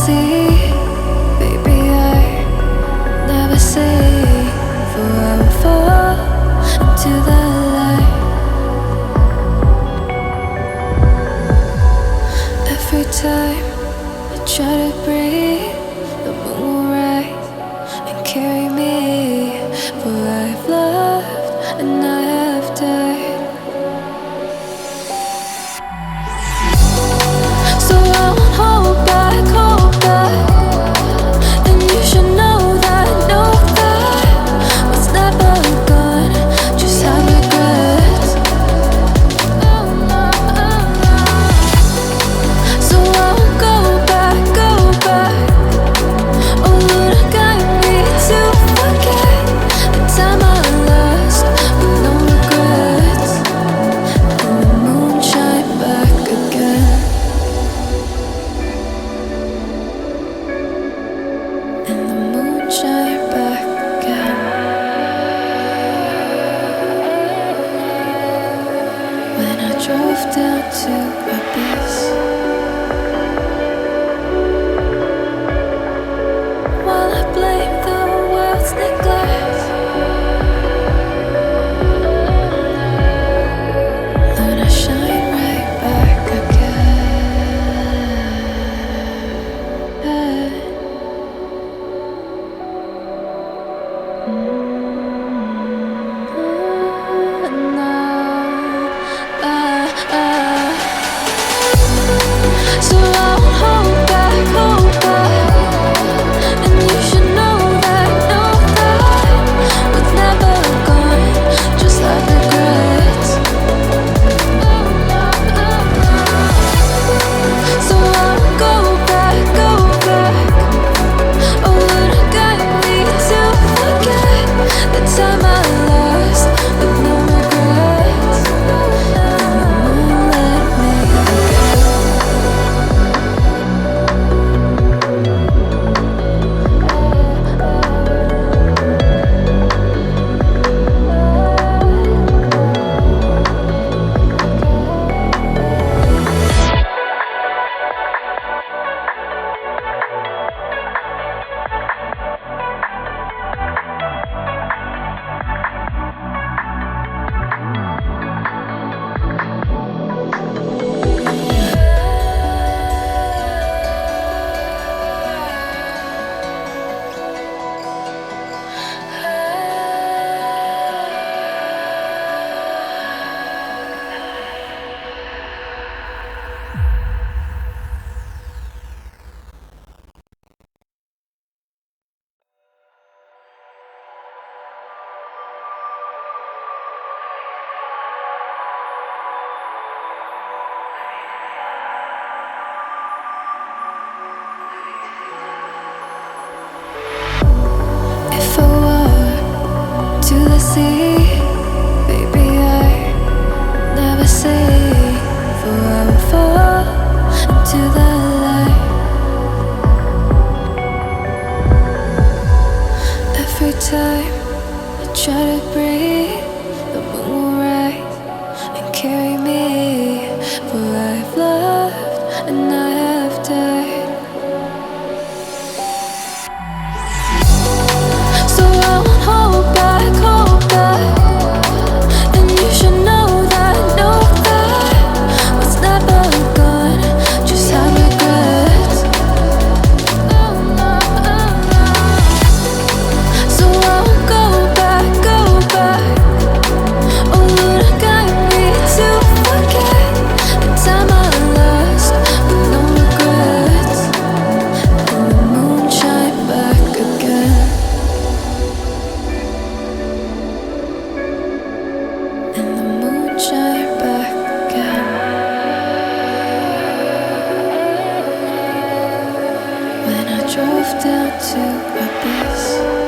sea. Baby, I never say, for I will fall into the light. Every time I try to breathe, the moon will rise and carry me. For I've loved and I have died. So I won't hold back, hold back. And you should know that what's never gone just have regrets. So I won't go back, go back. Oh Lord, guide me to forget the time I lost with no regrets. And the moon shine back again. And the moon shine back again. When I drove down to abyss, while I blame the world's neglect, Lord, I shine right back again. So I won't hold back, hold back. And you should know that what's never gone just like regrets. So I won't go back, go back. Oh Lord, guide me to forget the time I lost with no regrets. And the moon let me forget. If I walk to the sea, baby, I never say, for I will fall into the light. Every time I try to breathe, the moon will rise and carry me. For I've loved and I have died. So I won't hold back, hold back. And you should know that what's never gone just have regrets. So I won't go back, go back. Oh Lord, guide me to forget the time I lost with no regrets. And the moon shine back again. And the moon shine back again. When I drove down to abyss.